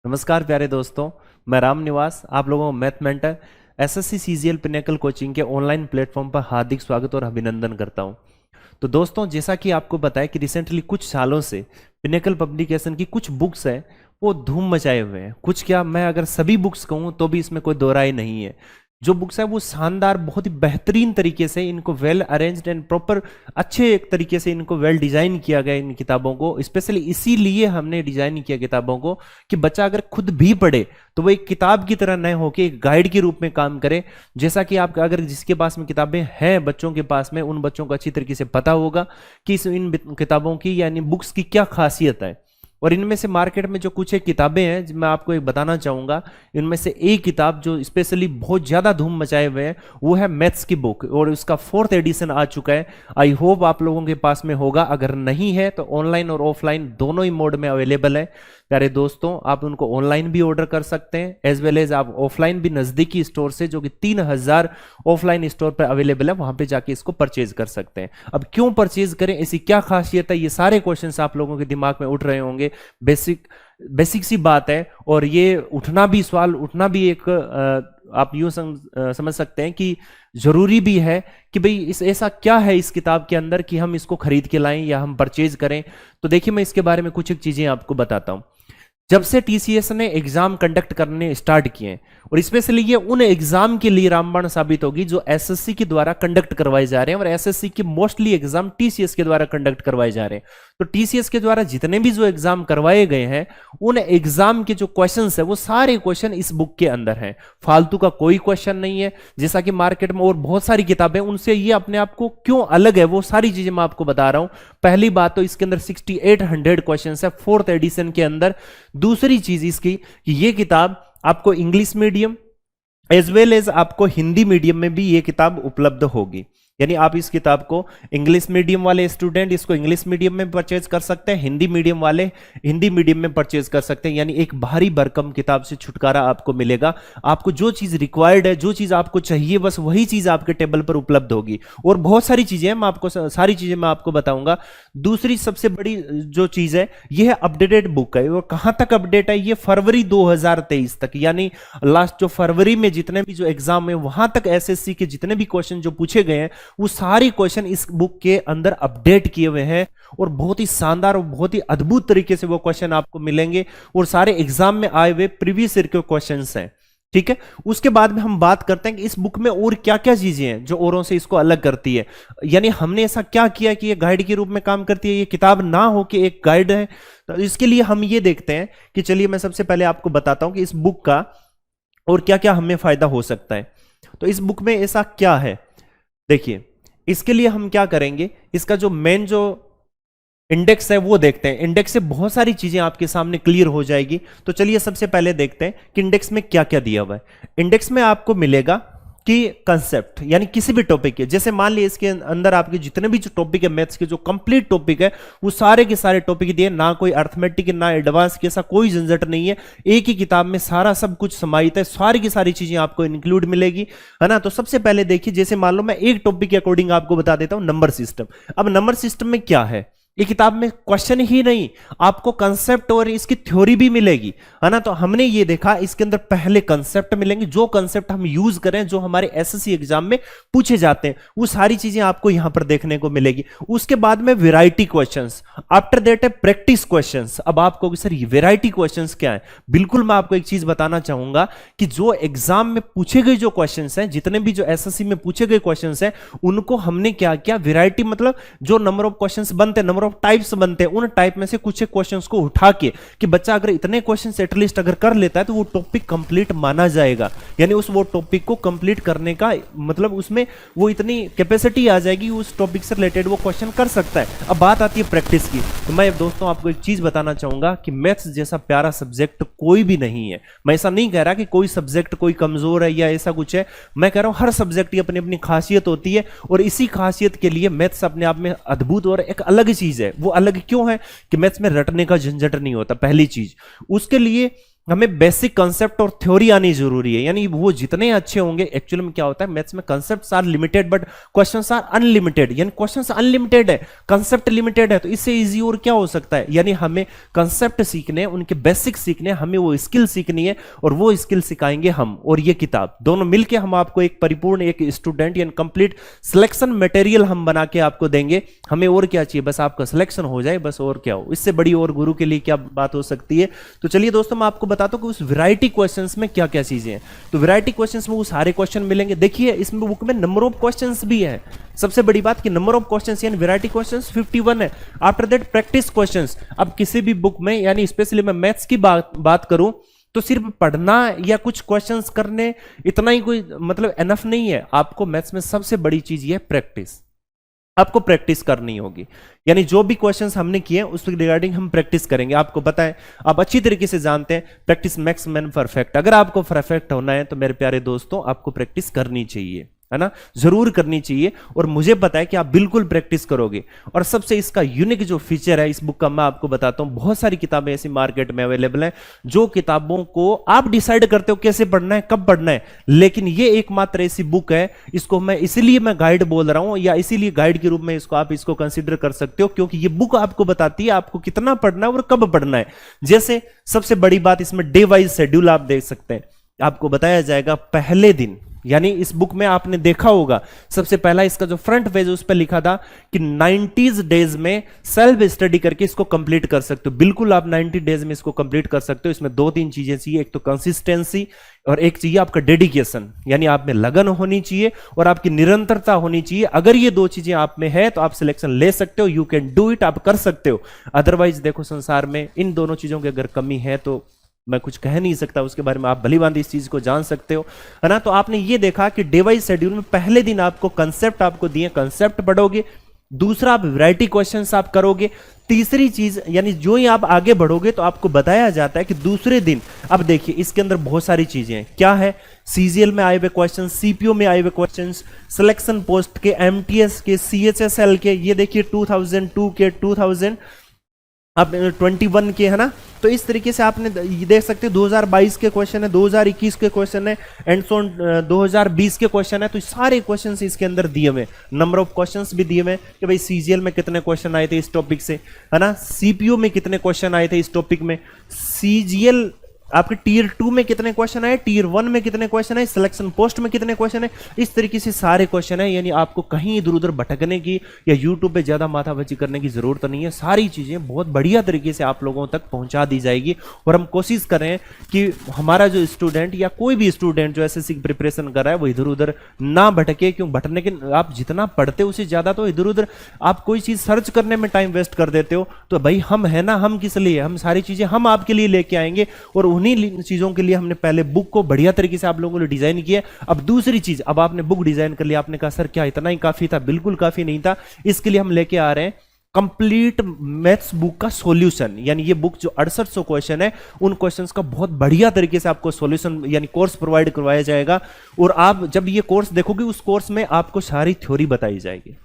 नमस्कार प्यारे दोस्तों। मैं राम निवास आप लोगों को math mentor SSC CGL pinnacle coaching के ऑनलाइन प्लेटफॉर्म पर हार्दिक स्वागत और अभिनंदन करता हूं। तो दोस्तों, जैसा कि आपको बताया कि रिसेंटली कुछ सालों से पिनेकल पब्लिकेशन की कुछ बुक्स हैं वो धूम मचाए हुए हैं। कुछ क्या, मैं अगर सभी बुक्स कहूँ तो भी इसमें कोई दो राय नहीं है। जो बुक्स है वो शानदार, बहुत ही बेहतरीन तरीके से इनको वेल अरेंज्ड एंड प्रॉपर अच्छे एक तरीके से इनको वेल डिजाइन किया गया। इन किताबों को स्पेशली इसीलिए हमने डिजाइन किया किताबों को कि बच्चा अगर खुद भी पढ़े तो वो एक किताब की तरह न हो कि एक गाइड के रूप में काम करे। जैसा कि आप अगर जिसके पास में किताबें हैं बच्चों के पास में, उन बच्चों को अच्छी तरीके से पता होगा कि इन किताबों की यानी बुक्स की क्या खासियत है। और इनमें से मार्केट में जो कुछ एक किताबें हैं मैं आपको एक बताना चाहूंगा। इनमें से एक किताब जो स्पेशली बहुत ज्यादा धूम मचाए हुए हैं वो है मैथ्स की बुक, और उसका 4th एडिशन आ चुका है। आई होप आप लोगों के पास में होगा, अगर नहीं है तो ऑनलाइन और ऑफलाइन दोनों ही मोड में अवेलेबल है। प्यारे दोस्तों, आप उनको ऑनलाइन भी ऑर्डर कर सकते हैं एज वेल एज आप ऑफलाइन भी नजदीकी स्टोर से, जो कि 3000 ऑफलाइन स्टोर पर अवेलेबल है, वहां पे जाके इसको परचेज कर सकते हैं। अब क्यों परचेज करें, ऐसी क्या खासियत है, ये सारे क्वेश्चंस आप लोगों के दिमाग में उठ रहे होंगे। बेसिक सी बात है, और ये उठना भी, सवाल उठना भी एक आप यूं समझ सकते हैं कि जरूरी भी है कि भाई इस ऐसा क्या है इस किताब के अंदर कि हम इसको खरीद के लाएं या हम परचेज करें। तो देखिए, मैं इसके बारे में कुछ एक चीजें आपको बताता हूं। जब से टीसीएस ने एग्जाम कंडक्ट करने स्टार्ट किए, और स्पेशली ये उन एग्जाम के लिए रामबाण साबित होगी जो एसएससी के द्वारा कंडक्ट करवाए जा रहे हैं, और एसएससी के मोस्टली एग्जाम टीसीएस के द्वारा कंडक्ट करवाए जा रहे हैं। तो टीसीएस के द्वारा जितने भी जो एग्जाम करवाए गए हैं उन एग्जाम के जो क्वेश्चंस है वो सारे क्वेश्चन इस बुक के अंदर हैं। फालतू का कोई क्वेश्चन नहीं है। जैसा कि मार्केट में और बहुत सारी किताबें, उनसे ये अपने आप को क्यों अलग है वो सारी चीजें मैं आपको बता रहा हूं। पहली बात तो इसके अंदर 6800 क्वेश्चन है 4th एडिशन के अंदर। दूसरी चीज इसकी कि ये किताब आपको English medium as well as आपको हिंदी मीडियम में भी ये किताब उपलब्ध होगी। यानी आप इस किताब को इंग्लिश मीडियम वाले स्टूडेंट इसको इंग्लिश मीडियम में परचेज कर सकते हैं, हिंदी मीडियम वाले हिंदी मीडियम में परचेज कर सकते हैं। यानी एक भारी भरकम किताब से छुटकारा आपको मिलेगा। आपको जो चीज रिक्वायर्ड है, जो चीज आपको चाहिए, बस वही चीज आपके टेबल पर उपलब्ध होगी। और बहुत सारी चीजें मैं आपको सारी चीजें मैं आपको बताऊंगा। दूसरी सबसे बड़ी जो चीज है ये है अपडेटेड बुक है। और कहां तक अपडेट है, ये फरवरी 2023 तक, यानी लास्ट जो फरवरी में जितने भी जो एग्जाम है वहां तक एसएससी के जितने भी क्वेश्चन जो पूछे गए हैं वो सारे क्वेश्चन इस बुक के अंदर अपडेट किए हुए हैं, और बहुत ही शानदार और बहुत ही अद्भुत तरीके से वो क्वेश्चन आपको मिलेंगे, और सारे एग्जाम में आए हुए प्रीवियस ईयर के क्वेश्चंस हैं। ठीक है, उसके बाद में हम बात करते हैं कि इस बुक में और क्या क्या चीजें हैं जो औरों से इसको अलग करती है। यानी हमने ऐसा क्या किया कि ये गाइड के रूप में काम करती है, ये किताब ना हो कि एक गाइड है। तो इसके लिए हम ये देखते हैं कि चलिए मैं सबसे पहले आपको बताता हूं कि इस बुक का और क्या क्या हमें फायदा हो सकता है। तो इस बुक में ऐसा क्या है, देखिए इसके लिए हम क्या करेंगे, इसका जो मेन जो इंडेक्स है वो देखते हैं। इंडेक्स से बहुत सारी चीजें आपके सामने क्लियर हो जाएगी। तो चलिए सबसे पहले देखते हैं कि इंडेक्स में क्या क्या दिया हुआ है। इंडेक्स में आपको मिलेगा कि कंसेप्ट, यानी किसी भी टॉपिक के, जैसे मान लीजिए इसके अंदर आपके जितने भी जो टॉपिक है मैथ्स के जो कंप्लीट टॉपिक है वो सारे के सारे टॉपिक दिए, ना कोई अर्थमेटिक ना एडवांस की, ऐसा कोई झंझट नहीं है। एक ही किताब में सारा सब कुछ समाहित है, सारी की सारी चीजें आपको इंक्लूड मिलेगी, है ना। तो सबसे पहले देखिए, जैसे मान लो मैं एक टॉपिक के अकॉर्डिंग आपको बता देता हूं, नंबर सिस्टम। अब नंबर सिस्टम में क्या है, ये किताब में क्वेश्चन ही नहीं, आपको कंसेप्ट और इसकी थ्योरी भी मिलेगी, है ना। तो हमने ये देखा इसके अंदर पहले कंसेप्ट मिलेंगे, जो कंसेप्ट हम यूज करें, जो हमारे एसएससी एग्जाम में पूछे जाते हैं वो सारी चीजें आपको यहां पर देखने को मिलेगी। उसके बाद में वैरायटी क्वेश्चंस, आफ्टर दैट है प्रैक्टिस क्वेश्चंस। अब आपको सर ये वैरायटी क्वेश्चंस क्या है, बिल्कुल मैं आपको एक चीज बताना चाहूंगा कि जो एग्जाम में पूछे गए जो क्वेश्चंस हैं, जितने भी जो एसएससी में पूछे गए क्वेश्चंस हैं, उनको हमने क्या किया, वैरायटी मतलब जो नंबर ऑफ क्वेश्चंस बनते हैं, नंबर ऑफ टाइप्स बनते हैं, उन टाइप में से कुछ क्वेश्चंस को उठा के कि बच्चा अगर इतने क्वेश्चंस एटलीस्ट अगर कर लेता है तो वो टॉपिक कंप्लीट माना जाएगा। यानी उस वो टॉपिक को कंप्लीट करने का मतलब उसमें वो इतनी कैपेसिटी आ जाएगी, उस टॉपिक से रिलेटेड वो क्वेश्चन कर सकता है। अब बात आती है प्रैक्टिस की, तो मैं दोस्तों आपको एक चीज बताना चाहूंगा कि मैथ्स जैसा प्यारा सब्जेक्ट कोई भी नहीं है। मैं ऐसा नहीं कह रहा कि कोई सब्जेक्ट कोई कमजोर है या ऐसा कुछ है, मैं कह रहा हूं हर सब्जेक्ट की अपनी अपनी खासियत होती है, और इसी खासियत के लिए मैथ्स अपने आप में अद्भुत और एक अलग चीज है। वो अलग क्यों है कि मैथ्स में रटने का झंझट नहीं होता, पहली चीज। उसके लिए हमें बेसिक कंसेप्ट और थ्योरी आनी जरूरी है। यानी वो जितने अच्छे होंगे, एक्चुअली में क्या होता है मैथ्स में, concepts are limited but questions are unlimited. यानी क्वेश्चंस अनलिमिटेड है, कंसेप्ट लिमिटेड है, तो इससे इजी और क्या हो सकता है। यानी हमें कंसेप्ट सीखने, उनके बेसिक सीखने, हमें वो स्किल सीखनी है और वो स्किल सिखाएंगे हम और ये किताब, दोनों मिलके हम आपको एक परिपूर्ण एक स्टूडेंट यानी कंप्लीट सिलेक्शन मटेरियल हम बना के आपको देंगे। हमें और क्या चाहिए, बस आपका सिलेक्शन हो जाए, बस और क्या हो, इससे बड़ी और गुरु के लिए क्या बात हो सकती है। तो चलिए दोस्तों मैं आपको बताता हूं कि उस वैरायटी क्वेश्चंस में क्या क्या चीजें हैं। तो वैरायटी क्वेश्चंस में वो सारे क्वेश्चन मिलेंगे। देखिए इसमें बुक में नंबर ऑफ क्वेश्चंस भी है, सबसे बड़ी बात कि नंबर ऑफ क्वेश्चंस यानी वैरायटी क्वेश्चंस 51 है। After that practice questions. अब किसी भी बुक में यानी स्पेशली मैं मैथ्स की बात करूं तो सिर्फ पढ़ना या कुछ क्वेश्चंस करने इतना ही कोई मतलब एनफ नहीं है। आपको मैथ्स में सबसे बड़ी चीज ये है प्रैक्टिस। आपको प्रैक्टिस करनी होगी, यानी जो भी क्वेश्चंस हमने किए उस रिगार्डिंग हम प्रैक्टिस करेंगे। आपको पता है, आप अच्छी तरीके से जानते हैं, प्रैक्टिस मेक्स मैन परफेक्ट। अगर आपको परफेक्ट होना है तो मेरे प्यारे दोस्तों आपको प्रैक्टिस करनी चाहिए, है ना, जरूर करनी चाहिए। और मुझे पता है कि आप बिल्कुल प्रैक्टिस करोगे। और सबसे इसका यूनिक जो फीचर है इस बुक का मैं आपको बताता हूं। बहुत सारी किताबें ऐसी मार्केट में अवेलेबल हैं जो किताबों को आप डिसाइड करते हो कैसे पढ़ना है, कब पढ़ना है, लेकिन ये एकमात्र ऐसी बुक है, इसको मैं इसीलिए मैं गाइड बोल रहा हूं, या इसीलिए गाइड के रूप में इसको आप इसको कंसिडर कर सकते हो, क्योंकि ये बुक आपको बताती है आपको कितना पढ़ना है और कब पढ़ना है। जैसे सबसे बड़ी बात इसमें डे वाइज शेड्यूल आप देख सकते हैं। आपको बताया जाएगा पहले दिन, यानी इस बुक में आपने देखा होगा सबसे पहला इसका जो फ्रंट पेज उस पर लिखा था कि 90 डेज में सेल्फ स्टडी करके इसको कंप्लीट कर सकते हो। बिल्कुल आप 90 डेज में इसको कंप्लीट कर सकते हो। इसमें दो तीन चीजें चाहिए, एक तो कंसिस्टेंसी और एक चाहिए आपका डेडिकेशन, यानी आप में लगन होनी चाहिए और आपकी निरंतरता होनी चाहिए। अगर ये दो चीजें आप में है तो आप सिलेक्शन ले सकते हो, यू कैन डू इट, आप कर सकते हो। अदरवाइज देखो संसार में इन दोनों चीजों की अगर कमी है तो मैं कुछ कह नहीं सकता उसके बारे में, आप भलीभांति इस चीज को जान सकते हो, है ना। तो आपने ये देखा कि डे वाइज शेड्यूल में पहले दिन आपको कंसेप्ट आपको दिए, कंसेप्ट पढ़ोगे। दूसरा आप वैरायटी क्वेश्चंस आप करोगे। तीसरी चीज यानी जो ही आप आगे बढ़ोगे तो आपको बताया जाता है कि दूसरे दिन, अब देखिए इसके अंदर बहुत सारी चीजें हैं। क्या है, सीजीएल में आए हुए क्वेश्चन, सीपीओ में आए हुए क्वेश्चन, सिलेक्शन पोस्ट के, एमटीएस के, सीएचएसएल के, ये देखिए 2002 के, 2000 अब 21 के, है ना। तो इस तरीके से आपने ये देख सकते हैं 2022 के क्वेश्चन है, 2021 के क्वेश्चन है, एंड सो 2020 के क्वेश्चन है। तो सारे क्वेश्चंस इसके अंदर दिए हुए, नंबर ऑफ क्वेश्चंस भी दिए हुए कि भाई सीजीएल में कितने क्वेश्चन आए थे इस टॉपिक से, है ना, सीपीओ में कितने क्वेश्चन आए थे इस टॉपिक में, सीजीएल आपके टीयर 2 में कितने क्वेश्चन आए, टीयर 1 में कितने क्वेश्चन है, सिलेक्शन पोस्ट में कितने क्वेश्चन है। इस तरीके से सारे क्वेश्चन है, यानी आपको कहीं इधर उधर भटकने की या यूट्यूब पे ज्यादा माथापच्ची करने की जरूरत नहीं है। सारी चीजें बहुत बढ़िया तरीके से आप लोगों तक पहुंचा दी जाएगी। और हम कोशिश करें कि हमारा जो स्टूडेंट या कोई भी स्टूडेंट जो एसएससी की प्रिपरेशन कर रहा है वो इधर उधर ना भटके। क्यों भटकने के, आप जितना पढ़ते हो उससे ज्यादा तो इधर उधर आप कोई चीज सर्च करने में टाइम वेस्ट कर देते हो। तो भाई हम है ना, हम किस लिए, हम सारी चीजें हम आपके लिए लेके आएंगे और उन्हीं चीजों के लिए हमने पहले बुक को बढ़िया तरीके से आप लोगों ने डिजाइन किया। अब दूसरी चीज, अब आपने बुक डिजाइन कर लिया, आपने कहा सर क्या इतना ही काफी था? बिल्कुल काफी नहीं था। इसके लिए हम लेके आ रहे हैं कंप्लीट मैथ्स बुक का सॉल्यूशन, यानी ये बुक जो 6800 क्वेश्चन है उन क्वेश्चंस का बहुत बढ़िया तरीके से आपको सॉल्यूशन यानी कोर्स प्रोवाइड करवाया जाएगा। और आप जब ये कोर्स देखोगे उस कोर्स में आपको सारी थ्योरी बताई जाएगी,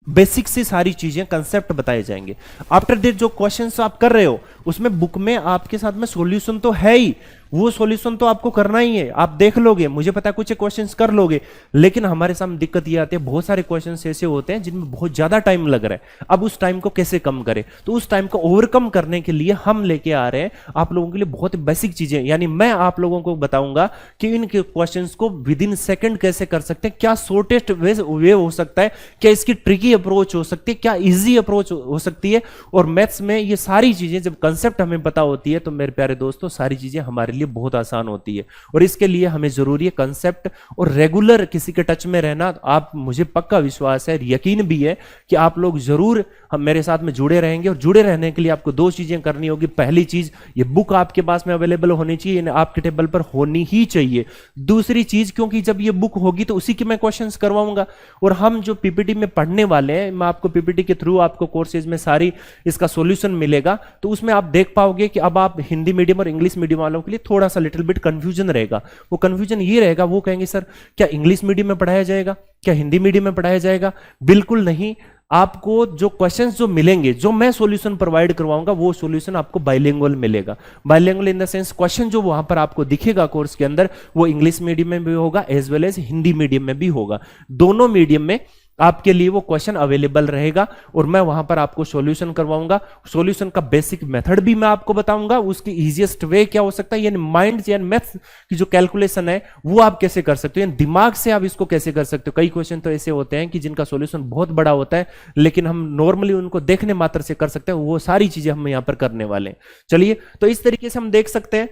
बेसिक से सारी चीजें, कंसेप्ट बताए जाएंगे। आफ्टर दैट जो क्वेश्चंस आप कर रहे हो उसमें बुक में आपके साथ में सॉल्यूशन तो है ही, वो सॉल्यूशन तो आपको करना ही है। आप देख लोगे, मुझे पता है कुछ क्वेश्चंस कर लोगे, लेकिन हमारे सामने दिक्कत ये आती है बहुत सारे क्वेश्चंस ऐसे होते हैं जिनमें बहुत ज्यादा टाइम लग रहा है। अब उस टाइम को कैसे कम करें? तो उस टाइम को ओवरकम करने के लिए हम लेके आ रहे हैं आप लोगों के लिए बहुत बेसिक चीजें, यानी मैं आप लोगों को बताऊंगा कि इन क्वेश्चंस को विद इन सेकंड कैसे कर सकते हैं, क्या शॉर्टेस्ट वे हो सकता है, क्या इसकी ट्रिकी अप्रोच हो सकती है, क्या इजी अप्रोच हो सकती है। और मैथ्स में ये सारी चीजें जब कंसेप्ट हमें पता होती है तो मेरे प्यारे दोस्तों सारी चीजें हमारे लिए बहुत आसान होती है। और इसके लिए हमें जरूरी है कंसेप्ट और रेगुलर किसी के टच में रहना। आप, मुझे पक्का विश्वास है, यकीन भी है कि आप लोग जरूर हम मेरे साथ में जुड़े रहेंगे। और जुड़े रहने के लिए आपको दो चीजें करनी होगी। पहली चीज, ये बुक आपके पास में अवेलेबल होनी चाहिए, आपके टेबल पर होनी ही चाहिए। दूसरी चीज, क्योंकि जब ये बुक होगी तो उसी के मैं क्वेश्चंस करवाऊंगा। और हम जो पीपीटी में पढ़ने वाले हैं, मैं आपको पीपीटी के थ्रू आपको कोर्सेज में सारी इसका सॉल्यूशन मिलेगा। तो उसमें आप देख पाओगे कि अब आप हिंदी मीडियम और इंग्लिश मीडियम वालों के लिए थोड़ा सा लिटिल बिट कंफ्यूजन रहेगा। वो कंफ्यूजन ये रहेगा, वो कहेंगे सर क्या इंग्लिश मीडियम में पढ़ाया जाएगा, क्या हिंदी मीडियम में पढ़ाया जाएगा? बिल्कुल नहीं। आपको जो क्वेश्चंस जो मिलेंगे, जो मैं सॉल्यूशन प्रोवाइड करवाऊंगा, वो सॉल्यूशन आपको बाइलिंगुअल मिलेगा। Bilingual in the sense question जो वहां पर आपको दिखेगा कोर्स के अंदर, वो इंग्लिश मीडियम में भी होगा as well as Hindi medium में भी होगा। दोनों मीडियम में आपके लिए वो क्वेश्चन अवेलेबल रहेगा और मैं वहां पर आपको सॉल्यूशन करवाऊंगा। सॉल्यूशन का बेसिक मेथड भी मैं आपको बताऊंगा, उसकी इजीएस्ट वे क्या हो सकता है, यानी माइंड यानी मैथ्स की जो कैलकुलेशन है वो आप कैसे कर सकते हो, यानी दिमाग से आप इसको कैसे कर सकते हो। कई क्वेश्चन तो ऐसे होते हैं कि जिनका सॉल्यूशन बहुत बड़ा होता है, लेकिन हम नॉर्मली उनको देखने मात्र से कर सकते हैं। वो सारी चीजें हम यहां पर करने वाले हैं। चलिए, तो इस तरीके से हम देख सकते हैं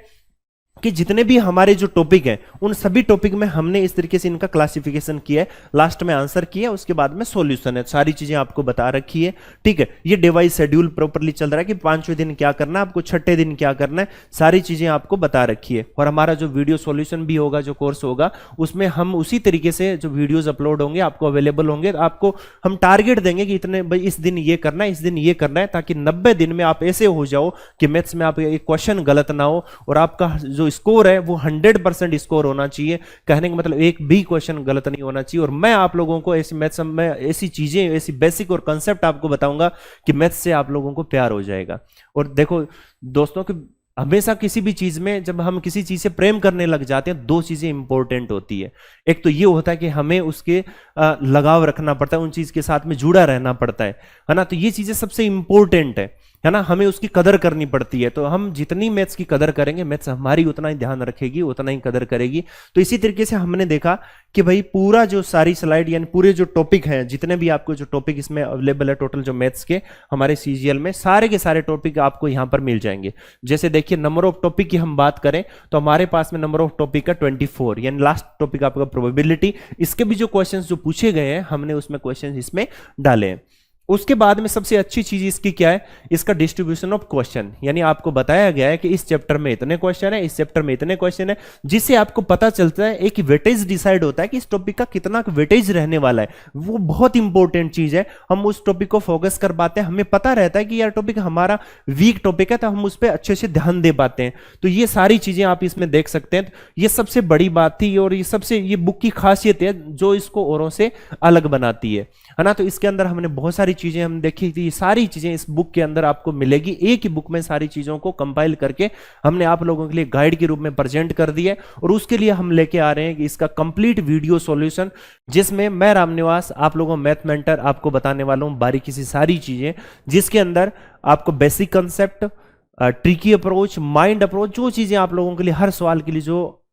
कि जितने भी हमारे जो टॉपिक हैं, उन सभी टॉपिक में हमने इस तरीके से इनका क्लासिफिकेशन किया है। लास्ट में आंसर किया, उसके बाद में सॉल्यूशन है, सारी चीजें आपको बता रखी है। ठीक है, ये डिवाइस शेड्यूल प्रॉपर्ली चल रहा है कि 5वें दिन क्या करना है, आपको 6ठे दिन क्या करना है, सारी चीजें आपको बता रखी है। और हमारा जो वीडियो सॉल्यूशन भी होगा, जो कोर्स होगा, उसमें हम उसी तरीके से जो वीडियोज अपलोड होंगे आपको अवेलेबल होंगे। आपको हम टारगेट देंगे कि इतने भाई इस दिन ये करना है, इस दिन ये करना है, ताकि 90 दिन में आप ऐसे हो जाओ कि मैथ्स में आप एक क्वेश्चन गलत ना हो और आपका जो स्कोर है वो 100% स्कोर होना चाहिए। कहने का मतलब एक भी क्वेश्चन गलत नहीं होना चाहिए। और मैं आप लोगों को ऐसी मैथ्स में ऐसी चीजें, ऐसी बेसिक और कंसेप्ट आपको बताऊंगा कि मैथ्स से आप लोगों को प्यार हो जाएगा। और देखो दोस्तों कि हमेशा किसी भी चीज में जब हम किसी चीज से प्रेम करने लग जाते हैं, दो चीजें इंपॉर्टेंट होती है। एक तो ये होता है कि हमें उसके लगाव रखना पड़ता है, उन चीज के साथ में जुड़ा रहना पड़ता है ना। तो ये चीजें सबसे इंपॉर्टेंट है ना, हमें उसकी कदर करनी पड़ती है। तो हम जितनी मैथ्स की कदर करेंगे, मैथ्स हमारी उतना ही ध्यान रखेगी, उतना ही कदर करेगी। तो इसी तरीके से हमने देखा कि भाई पूरा जो सारी स्लाइड यानी पूरे जो टॉपिक हैं, जितने भी आपको जो टॉपिक इसमें अवेलेबल है टोटल जो मैथ्स के हमारे सीजीएल में, सारे के सारे टॉपिक आपको यहां पर मिल जाएंगे। जैसे देखिए, नंबर ऑफ टॉपिक की हम बात करें तो हमारे पास में नंबर ऑफ टॉपिक का 24, यानी लास्ट टॉपिक आपका प्रोबेबिलिटी। इसके भी जो क्वेश्चन जो पूछे गए हैं, हमने उसमें क्वेश्चन इसमें डाले हैं। उसके बाद में सबसे अच्छी चीज इसकी क्या है, इसका डिस्ट्रीब्यूशन ऑफ क्वेश्चन, यानी आपको बताया गया है कि इस चैप्टर में इतने क्वेश्चन है, इस चैप्टर में इतने क्वेश्चन है, जिससे आपको पता चलता है, एक वेटेज डिसाइड होता है कि इस टॉपिक का कितना वेटेज रहने वाला है। वो बहुत इंपॉर्टेंट चीज है। हम उस टॉपिक को फोकस कर पाते हैं, हमें पता रहता है कि यार टॉपिक हमारा वीक टॉपिक है, तो हम उस पर अच्छे से ध्यान दे पाते हैं। तो ये सारी चीजें आप इसमें देख सकते हैं। ये सबसे बड़ी बात थी और ये बुक की खासियत है जो इसको औरों से अलग बनाती है ना। तो इसके अंदर हमने बहुत सारी चीजें हम देखी थी, सारी चीजें इस बुक के अंदर आपको मिलेगी। एक ही बुक में सारी चीजों को कंपाइल करके हमने आप लोगों के लिए गाइड के रूप में प्रेजेंट कर दिया है। और उसके लिए हम लेके आ रहे हैं कि इसका कंप्लीट वीडियो सॉल्यूशन, जिसमें मैं रामनिवास आप लोगों मैथ मेंटर आपको बताने वाला हूं बारीकी से सारी चीजें, जिसके अंदर आपको basic concept, tricky approach, mind approach, जो चीजें आप लोगों के लिए हर सवाल के लिए जो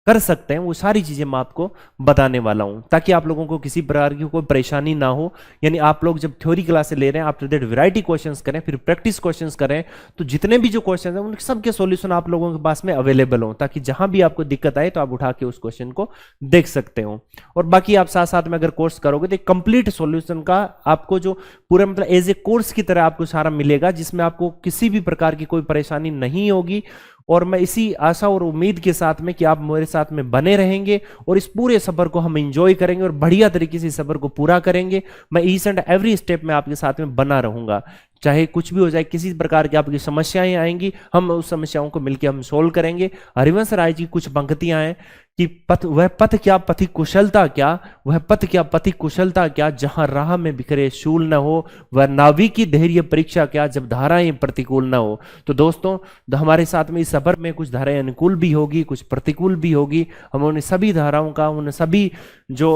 कर सकते हैं, वो सारी चीजें मैं आपको बताने वाला हूं, ताकि आप लोगों को किसी प्रकार की कोई परेशानी ना हो। यानी आप लोग जब थ्योरी क्लासेस ले रहे हैं, आफ्टर दैट वैरायटी क्वेश्चंस करें, फिर प्रैक्टिस क्वेश्चंस करें, तो जितने भी जो क्वेश्चन हैं उन सबके सॉल्यूशन आप लोगों के पास में अवेलेबल हो, ताकि जहां भी आपको दिक्कत आए तो आप उठा के उस क्वेश्चन को देख सकते हो। और बाकी आप साथ साथ में अगर कोर्स करोगे तो कंप्लीट सॉल्यूशन का आपको जो पूरा मतलब एज ए कोर्स की तरह आपको सारा मिलेगा, जिसमें आपको किसी भी प्रकार की कोई परेशानी नहीं होगी। और मैं इसी आशा और उम्मीद के साथ में कि आप मेरे साथ में बने रहेंगे और इस पूरे सफर को हम एंजॉय करेंगे और बढ़िया तरीके से इस सफर को पूरा करेंगे। मैं ईच एंड एवरी स्टेप में आपके साथ में बना रहूंगा, चाहे कुछ भी हो जाए, किसी प्रकार की आपकी समस्याएं आएंगी, हम उस समस्याओं को मिलकर हम सोल्व करेंगे। हरिवंश राय जी कुछ पंक्तियां हैं कि वह पथ क्या पथि कुशलता क्या, वह पथ क्या पथि कुशलता क्या, जहां राह में बिखरे शूल न हो, वह नावी की धैर्य परीक्षा क्या, जब धाराएं प्रतिकूल न हो। तो दोस्तों, हमारे साथ में इस सफर में कुछ धाराएं अनुकूल भी होगी, कुछ प्रतिकूल भी होगी। हम उन सभी धाराओं का, उन सभी जो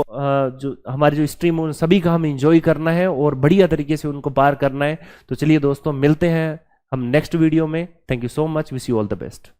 हमारी जो स्ट्रीम, उन सभी का हम इंजॉय करना है और बढ़िया तरीके से उनको पार करना है। तो चलिए दोस्तों, मिलते हैं हम नेक्स्ट वीडियो में। Thank you so much, wish you all the best.